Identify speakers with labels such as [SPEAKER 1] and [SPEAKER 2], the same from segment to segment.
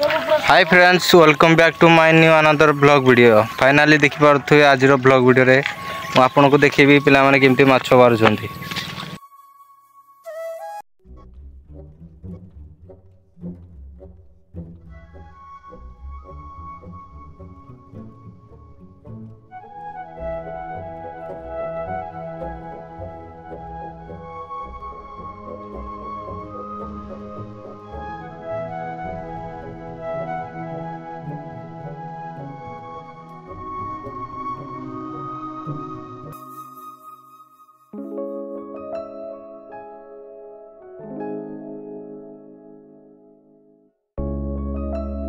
[SPEAKER 1] Hi friends, welcome back to my new another blog video. Finally देखि पारुथुए आज blog video रे आपन को देखिबी पिला माने केमती माछ मारुछंती।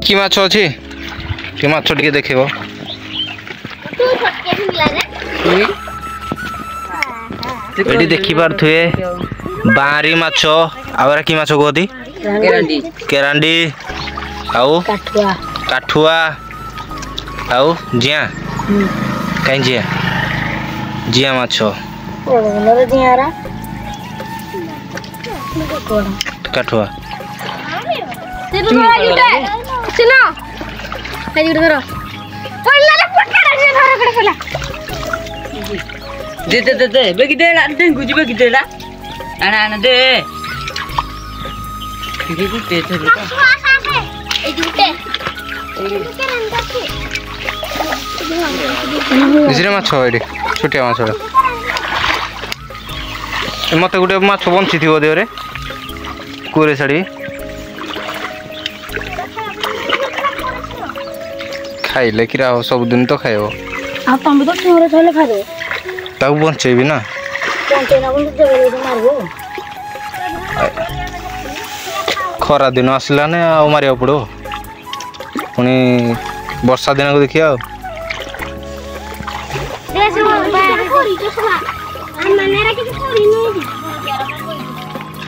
[SPEAKER 1] कि माछ अछि कि माछ टिके देखिबो एडी देखि पारथुए बारी माछ आवर कि माछ गोदी केरांडी केरांडी आउ काठुआ काठुआ आउ जिया काई जिया जिया माछ ओलर जियारा काठुआ चलो आई गुड करो पड़ला रे पटका रे घर कड़े पला दे बेगी दे ला दे गुजी बेगी दे ला आना दे ये गुटे थे ए गुटे इजरे माछ एडी छोटिया माछ मते गुटे माछ बंची थिबो देरे कोरे साड़ी खाइले कि सब दिन तो खाइबो आ तुम तो छोरे छोले खा दे ताऊ बंचेबी ना बंचेना बोल देबे मारबो खरा दिन आसला ने आ मारिया पड़ो पुनी वर्षा दिन को देखिया दे सो बाहर कोरी तो सला हम माने रा कि कोरी नो